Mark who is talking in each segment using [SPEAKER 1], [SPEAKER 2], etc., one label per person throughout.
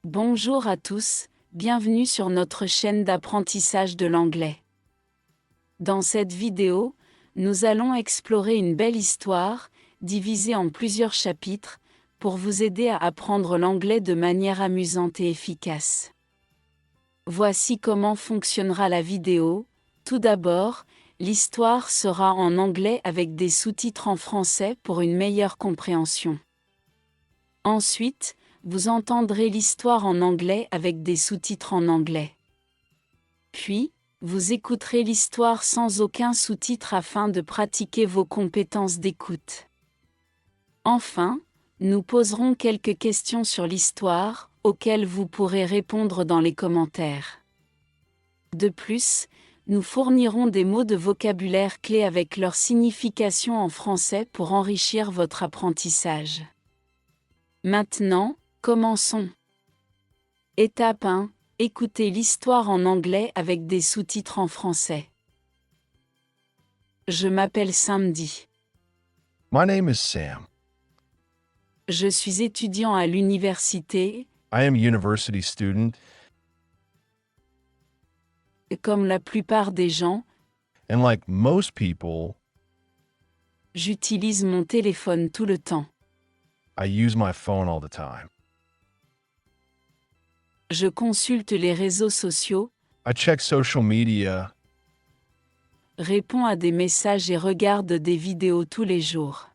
[SPEAKER 1] Bonjour à tous, bienvenue sur notre chaîne d'apprentissage de l'anglais. Dans cette vidéo, nous allons explorer une belle histoire, divisée en plusieurs chapitres, pour vous aider à apprendre l'anglais de manière amusante et efficace. Voici comment fonctionnera la vidéo. Tout d'abord, l'histoire sera en anglais avec des sous-titres en français pour une meilleure compréhension. Ensuite, vous entendrez l'histoire en anglais avec des sous-titres en anglais. Puis, vous écouterez l'histoire sans aucun sous-titre afin de pratiquer vos compétences d'écoute. Enfin, nous poserons quelques questions sur l'histoire, auxquelles vous pourrez répondre dans les commentaires. De plus, nous fournirons des mots de vocabulaire clés avec leur signification en français pour enrichir votre apprentissage. Maintenant, commençons. Étape 1. Écoutez l'histoire en anglais avec des sous-titres en français. Je m'appelle Samedi.
[SPEAKER 2] My name is Sam.
[SPEAKER 1] Je suis étudiant à l'université.
[SPEAKER 2] I am a university student,
[SPEAKER 1] Comme la plupart des gens,
[SPEAKER 2] and like most people,
[SPEAKER 1] j'utilise mon téléphone tout le temps.
[SPEAKER 2] I use my phone all the time.
[SPEAKER 1] Je consulte les réseaux sociaux,
[SPEAKER 2] I check social media,
[SPEAKER 1] réponds à des messages et regarde des vidéos tous les jours.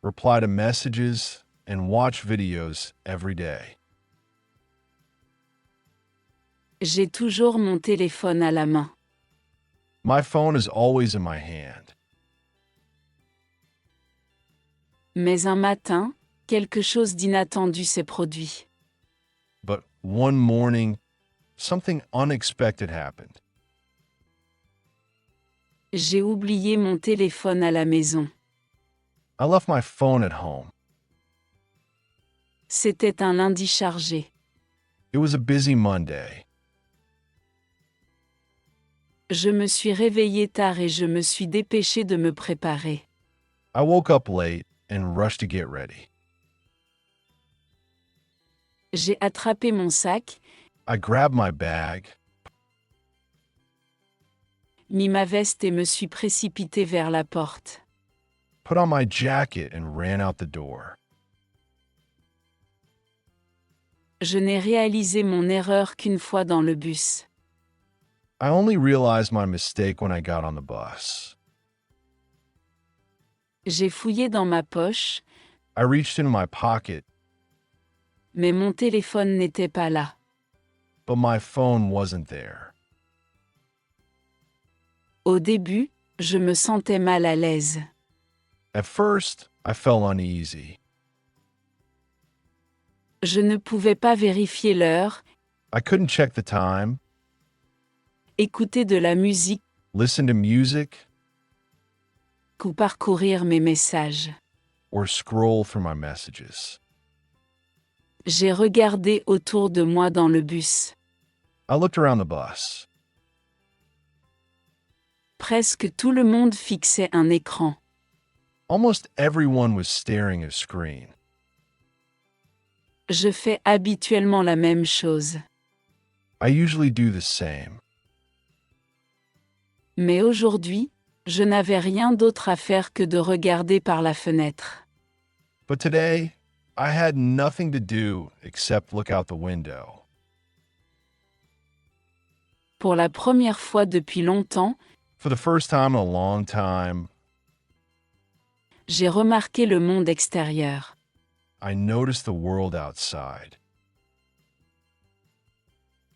[SPEAKER 2] reply to messages, and watch videos every day.
[SPEAKER 1] J'ai toujours mon téléphone à la main.
[SPEAKER 2] My phone is always in my hand.
[SPEAKER 1] Mais un matin, quelque chose d'inattendu s'est produit.
[SPEAKER 2] But one morning, something unexpected happened.
[SPEAKER 1] J'ai oublié mon téléphone à la maison.
[SPEAKER 2] I left my phone at home.
[SPEAKER 1] C'était un lundi chargé.
[SPEAKER 2] It was a busy Monday.
[SPEAKER 1] Je me suis réveillé tard et je me suis dépêché de me préparer.
[SPEAKER 2] I woke up late and rushed to get ready.
[SPEAKER 1] J'ai attrapé mon sac,
[SPEAKER 2] I grabbed my bag,
[SPEAKER 1] mis ma veste et me suis précipité vers la porte.
[SPEAKER 2] put on my jacket, and ran out the door.
[SPEAKER 1] Je n'ai réalisé mon erreur qu'une fois dans le bus.
[SPEAKER 2] I only realized my mistake when I got on the bus.
[SPEAKER 1] J'ai fouillé dans ma poche,
[SPEAKER 2] I reached into my pocket,
[SPEAKER 1] mais mon téléphone n'était pas là.
[SPEAKER 2] but my phone wasn't there.
[SPEAKER 1] Au début, je me sentais mal à l'aise.
[SPEAKER 2] At first, I felt uneasy.
[SPEAKER 1] Je ne pouvais pas vérifier l'heure,
[SPEAKER 2] I couldn't check the time,
[SPEAKER 1] écouter de la musique
[SPEAKER 2] listen to music,
[SPEAKER 1] ou parcourir mes messages.
[SPEAKER 2] or scroll through my messages.
[SPEAKER 1] J'ai regardé autour de moi dans le bus.
[SPEAKER 2] I looked around the bus.
[SPEAKER 1] Presque tout le monde fixait un écran.
[SPEAKER 2] Almost everyone was staring at a screen.
[SPEAKER 1] Je fais habituellement la même chose.
[SPEAKER 2] I usually do the same.
[SPEAKER 1] Mais aujourd'hui, je n'avais rien d'autre à faire que de regarder par la fenêtre.
[SPEAKER 2] But today, I had nothing to do except look out the window.
[SPEAKER 1] Pour la première fois depuis longtemps,
[SPEAKER 2] For the first time in a long time,
[SPEAKER 1] j'ai remarqué le monde extérieur.
[SPEAKER 2] I noticed the world outside.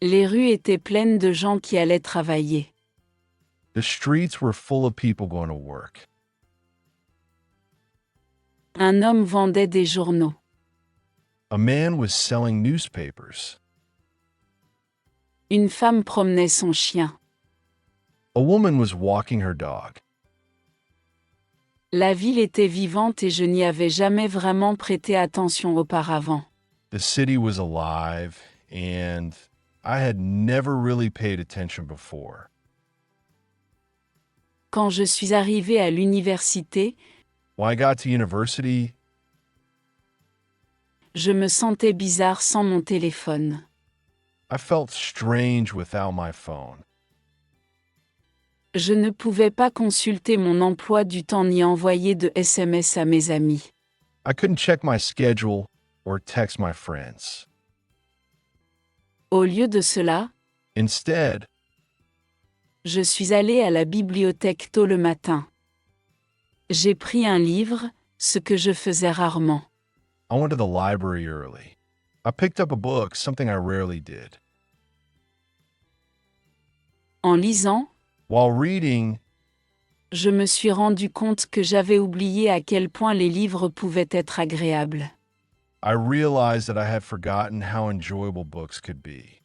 [SPEAKER 1] Les rues étaient pleines de gens qui allaient travailler.
[SPEAKER 2] The streets were full of people going to work.
[SPEAKER 1] Un homme vendait des journaux.
[SPEAKER 2] A man was selling newspapers.
[SPEAKER 1] Une femme promenait son chien.
[SPEAKER 2] A woman was walking her dog.
[SPEAKER 1] La ville était vivante et je n'y avais jamais vraiment prêté attention auparavant.
[SPEAKER 2] The city was alive, and I had never really paid attention before.
[SPEAKER 1] Quand je suis arrivé à l'université,
[SPEAKER 2] When I got to university,
[SPEAKER 1] je me sentais bizarre sans mon téléphone.
[SPEAKER 2] I felt strange without my phone.
[SPEAKER 1] Je ne pouvais pas consulter mon emploi du temps ni envoyer de SMS à mes amis.
[SPEAKER 2] I couldn't check my schedule or text my friends.
[SPEAKER 1] Au lieu de cela,
[SPEAKER 2] Instead,
[SPEAKER 1] je suis allée à la bibliothèque tôt le matin. J'ai pris un livre, ce que je faisais rarement.
[SPEAKER 2] I went to the library early. I picked up a book, something I rarely did.
[SPEAKER 1] En lisant,
[SPEAKER 2] While reading,
[SPEAKER 1] je me suis rendu compte que j'avais oublié à quel point les livres pouvaient être agréables.
[SPEAKER 2] I realized that I had forgotten how enjoyable books could be.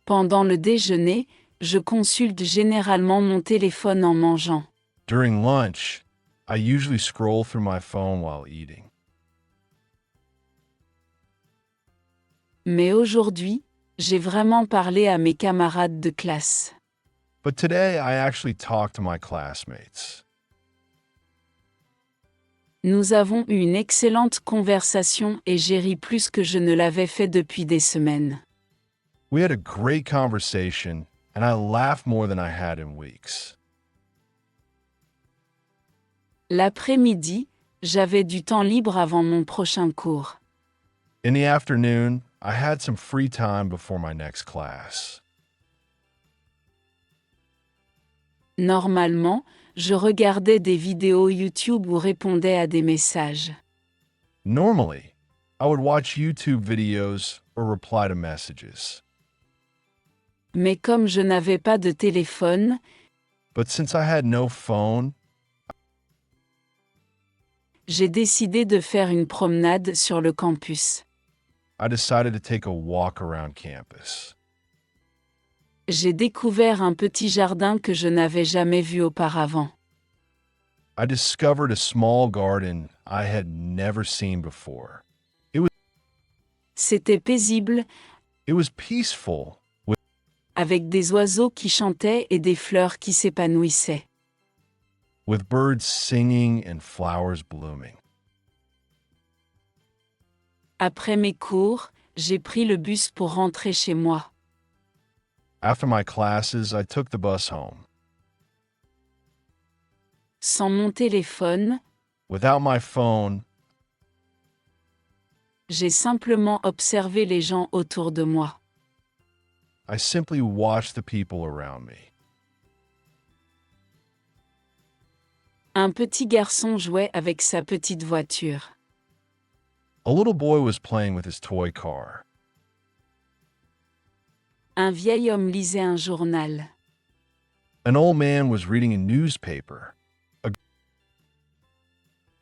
[SPEAKER 1] Pendant le déjeuner, je consulte généralement mon téléphone en mangeant.
[SPEAKER 2] During lunch, I usually scroll through my phone while eating.
[SPEAKER 1] Mais aujourd'hui, j'ai vraiment parlé à mes camarades de classe.
[SPEAKER 2] But today, I actually talked to my classmates.
[SPEAKER 1] Nous avons eu une excellente conversation et j'ai ri plus que je ne l'avais fait depuis des semaines.
[SPEAKER 2] We had a great conversation, and I laughed more than I had in weeks.
[SPEAKER 1] L'après-midi, j'avais du temps libre avant mon prochain cours.
[SPEAKER 2] In the afternoon, I had some free time before my next class.
[SPEAKER 1] Normalement, je regardais des vidéos YouTube ou répondais à des messages.
[SPEAKER 2] Normally, I would watch YouTube videos or reply to messages.
[SPEAKER 1] Mais comme je n'avais pas de téléphone,
[SPEAKER 2] But since I had no phone,
[SPEAKER 1] j'ai décidé de faire une promenade sur le campus.
[SPEAKER 2] I decided to take a walk around campus.
[SPEAKER 1] J'ai découvert un petit jardin que je n'avais jamais vu auparavant.
[SPEAKER 2] I discovered a small garden I had never seen before.
[SPEAKER 1] C'était paisible,
[SPEAKER 2] It was peaceful,
[SPEAKER 1] avec des oiseaux qui chantaient et des fleurs qui s'épanouissaient.
[SPEAKER 2] with birds singing and flowers blooming.
[SPEAKER 1] Après mes cours, j'ai pris le bus pour rentrer chez moi.
[SPEAKER 2] After my classes, I took the bus home.
[SPEAKER 1] Sans mon téléphone,
[SPEAKER 2] Without my phone,
[SPEAKER 1] j'ai simplement observé les gens autour de moi.
[SPEAKER 2] I simply watched the people around me.
[SPEAKER 1] Un petit garçon jouait avec sa petite voiture.
[SPEAKER 2] A little boy was playing with his toy car.
[SPEAKER 1] Un vieil homme lisait un journal.
[SPEAKER 2] An old man was reading a newspaper.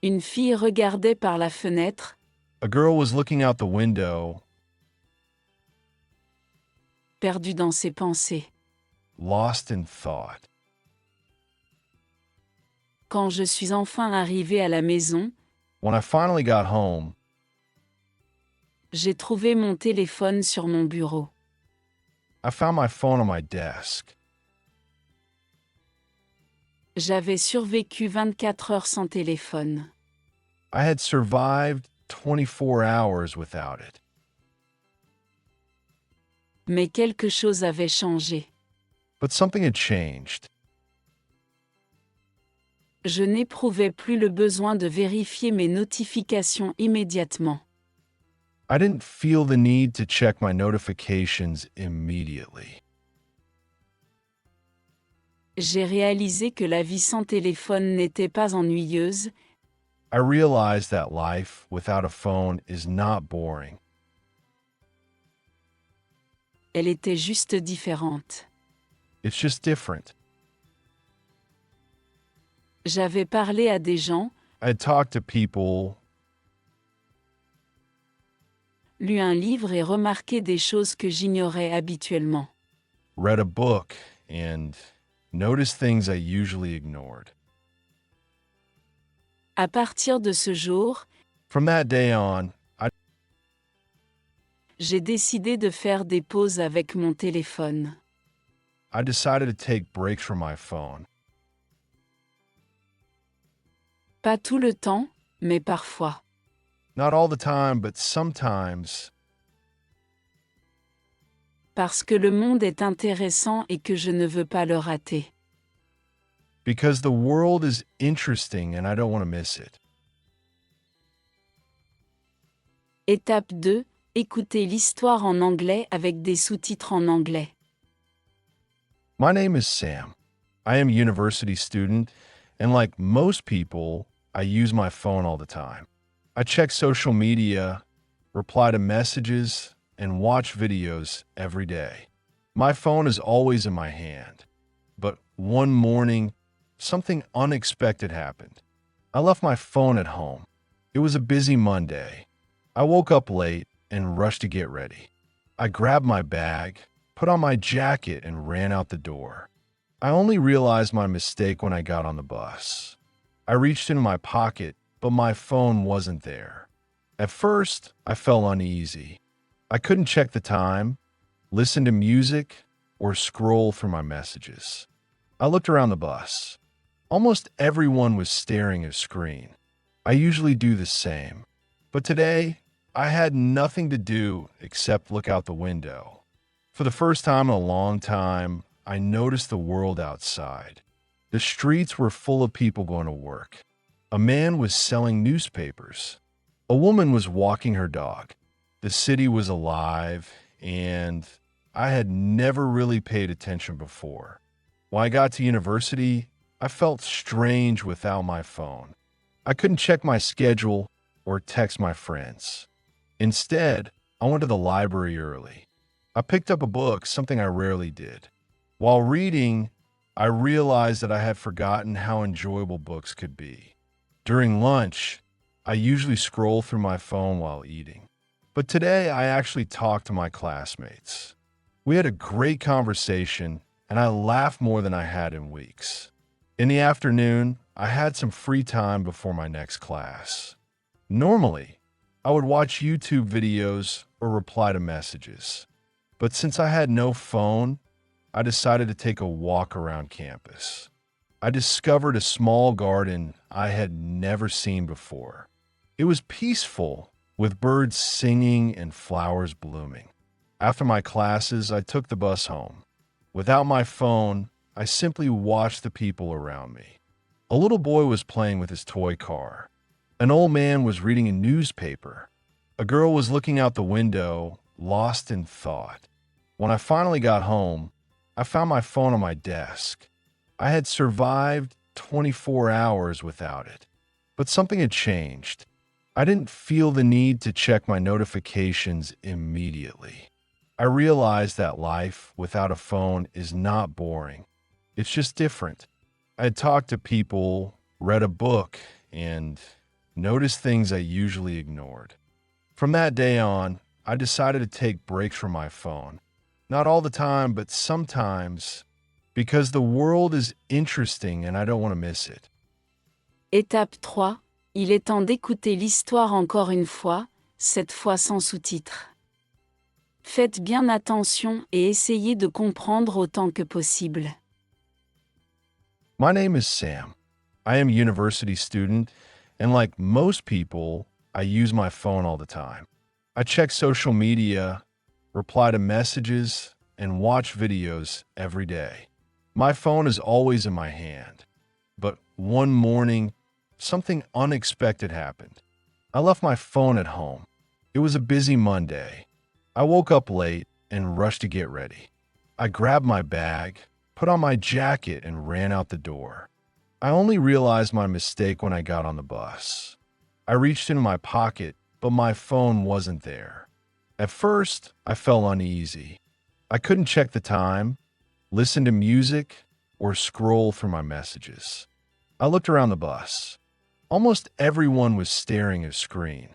[SPEAKER 1] Une fille regardait par la fenêtre,
[SPEAKER 2] A girl was looking out the window,
[SPEAKER 1] perdue dans ses pensées.
[SPEAKER 2] lost in thought.
[SPEAKER 1] Quand je suis enfin arrivée à la maison,
[SPEAKER 2] When I finally got home,
[SPEAKER 1] j'ai trouvé mon téléphone sur mon bureau.
[SPEAKER 2] I found my phone on my desk.
[SPEAKER 1] J'avais survécu 24 heures sans téléphone.
[SPEAKER 2] I had survived 24 hours without it.
[SPEAKER 1] Mais quelque chose avait changé.
[SPEAKER 2] But something had changed.
[SPEAKER 1] Je n'éprouvais plus le besoin de vérifier mes notifications immédiatement.
[SPEAKER 2] I didn't feel the need to check my notifications immediately.
[SPEAKER 1] J'ai réalisé que la vie sans téléphone n'était pas ennuyeuse,
[SPEAKER 2] I realized that life without a phone is not boring.
[SPEAKER 1] elle était juste différente.
[SPEAKER 2] It's just different.
[SPEAKER 1] J'avais parlé à des gens,
[SPEAKER 2] I had talked to people,
[SPEAKER 1] lu un livre et remarqué des choses que j'ignorais habituellement.
[SPEAKER 2] read a book, and noticed things I usually ignored.
[SPEAKER 1] À partir de ce jour,
[SPEAKER 2] From that day on,
[SPEAKER 1] j'ai décidé de faire des pauses avec mon téléphone.
[SPEAKER 2] I decided to take breaks from my phone.
[SPEAKER 1] Pas tout le temps, mais parfois.
[SPEAKER 2] Not all the time, but sometimes.
[SPEAKER 1] Parce que le monde est intéressant et que je ne veux pas le rater.
[SPEAKER 2] Because the world is interesting and I don't want to miss it.
[SPEAKER 1] Étape 2. Écoutez l'histoire en anglais avec des sous-titres en anglais.
[SPEAKER 2] My name is Sam. I am a university student, and like most people, I use my phone all the time. I check social media, reply to messages, and watch videos every day. My phone is always in my hand. But one morning, something unexpected happened. I left my phone at home. It was a busy Monday. I woke up late and rushed to get ready. I grabbed my bag, put on my jacket, and ran out the door. I only realized my mistake when I got on the bus. I reached into my pocket, but my phone wasn't there. At first, I felt uneasy. I couldn't check the time, listen to music, or scroll through my messages. I looked around the bus. Almost everyone was staring at a screen. I usually do the same. But today, I had nothing to do except look out the window. For the first time in a long time, I noticed the world outside. The streets were full of people going to work. A man was selling newspapers. A woman was walking her dog. The city was alive, and I had never really paid attention before. When I got to university, I felt strange without my phone. I couldn't check my schedule or text my friends. Instead, I went to the library early. I picked up a book, something I rarely did. While reading, I realized that I had forgotten how enjoyable books could be. During lunch, I usually scroll through my phone while eating. But today, I actually talked to my classmates. We had a great conversation, and I laughed more than I had in weeks. In the afternoon, I had some free time before my next class. Normally, I would watch YouTube videos or reply to messages. But since I had no phone, I decided to take a walk around campus. I discovered a small garden I had never seen before. It was peaceful, with birds singing and flowers blooming. After my classes, I took the bus home. Without my phone, I simply watched the people around me. A little boy was playing with his toy car. An old man was reading a newspaper. A girl was looking out the window, lost in thought. When I finally got home, I found my phone on my desk. I had survived 24 hours without it. But something had changed. I didn't feel the need to check my notifications immediately. I realized that life without a phone is not boring. It's just different. I had talked to people, read a book, and noticed things I usually ignored. From that day on, I decided to take breaks from my phone. Not all the time, but sometimes, because the world is interesting and I don't want to miss it.
[SPEAKER 1] Étape 3. Il est temps d'écouter l'histoire encore une fois, cette fois sans sous-titres. Faites bien attention et essayez de comprendre autant que possible.
[SPEAKER 2] My name is Sam. I am a university student, and like most people, I use my phone all the time. I check social media, reply to messages, and watch videos every day. My phone is always in my hand. But one morning, something unexpected happened. I left my phone at home. It was a busy Monday. I woke up late and rushed to get ready. I grabbed my bag, put on my jacket, and ran out the door. I only realized my mistake when I got on the bus. I reached into my pocket, but my phone wasn't there. At first, I felt uneasy. I couldn't check the time, listen to music, or scroll through my messages. I looked around the bus. Almost everyone was staring at a screen.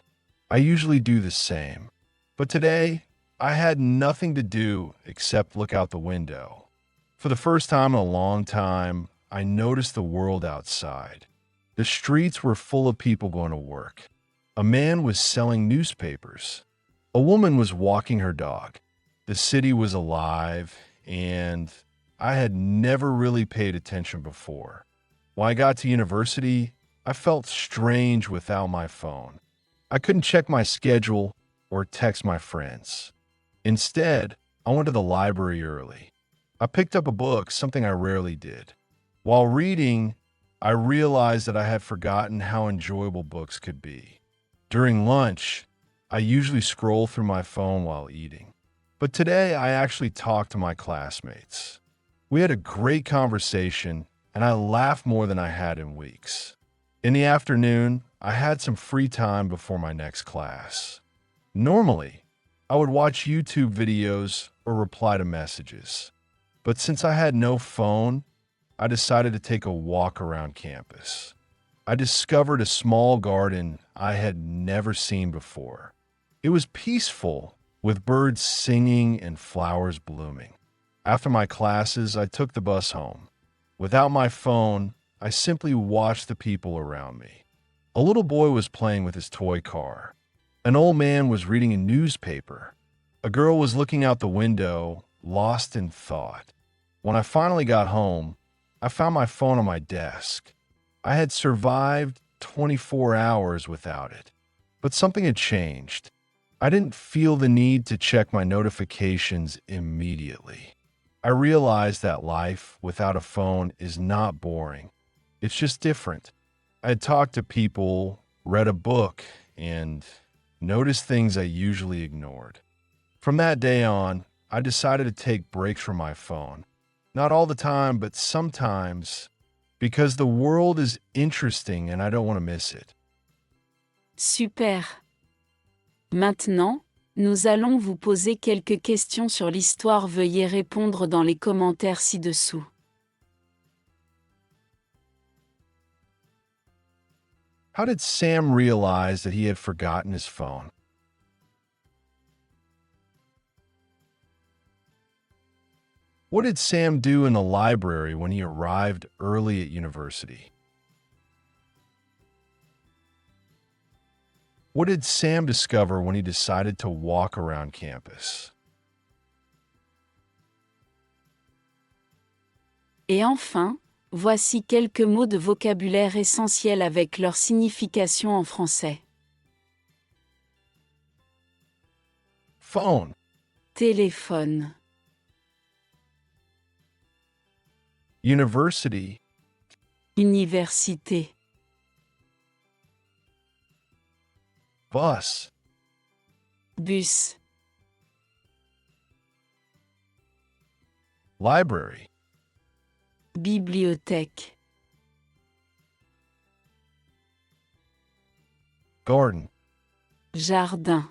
[SPEAKER 2] I usually do the same. But today, I had nothing to do except look out the window. For the first time in a long time, I noticed the world outside. The streets were full of people going to work. A man was selling newspapers. A woman was walking her dog. The city was alive, and I had never really paid attention before. When I got to university, I felt strange without my phone. I couldn't check my schedule or text my friends. Instead, I went to the library early. I picked up a book, something I rarely did. While reading, I realized that I had forgotten how enjoyable books could be. During lunch, I usually scroll through my phone while eating. But today, I actually talked to my classmates. We had a great conversation, and I laughed more than I had in weeks. In the afternoon, I had some free time before my next class. Normally, I would watch YouTube videos or reply to messages. But since I had no phone, I decided to take a walk around campus. I discovered a small garden I had never seen before. It was peaceful, with birds singing and flowers blooming. After my classes, I took the bus home. Without my phone, I simply watched the people around me. A little boy was playing with his toy car. An old man was reading a newspaper. A girl was looking out the window, lost in thought. When I finally got home, I found my phone on my desk. I had survived 24 hours without it. But something had changed. I didn't feel the need to check my notifications immediately. I realized that life without a phone is not boring. It's just different. I had talked to people, read a book, and noticed things I usually ignored. From that day on, I decided to take breaks from my phone. Not all the time, but sometimes, because the world is interesting and I don't want to miss it.
[SPEAKER 1] Super. Maintenant, nous allons vous poser quelques questions sur l'histoire. Veuillez répondre dans les commentaires ci-dessous.
[SPEAKER 2] How did Sam realize that he had forgotten his phone? What did Sam do in the library when he arrived early at university? What did Sam discover when he decided to walk around campus?
[SPEAKER 1] Et enfin, voici quelques mots de vocabulaire essentiels avec leur signification en français.
[SPEAKER 2] Phone,
[SPEAKER 1] Téléphone,
[SPEAKER 2] university,
[SPEAKER 1] université,
[SPEAKER 2] bus,
[SPEAKER 1] bus,
[SPEAKER 2] library,
[SPEAKER 1] bibliothèque,
[SPEAKER 2] garden,
[SPEAKER 1] jardin.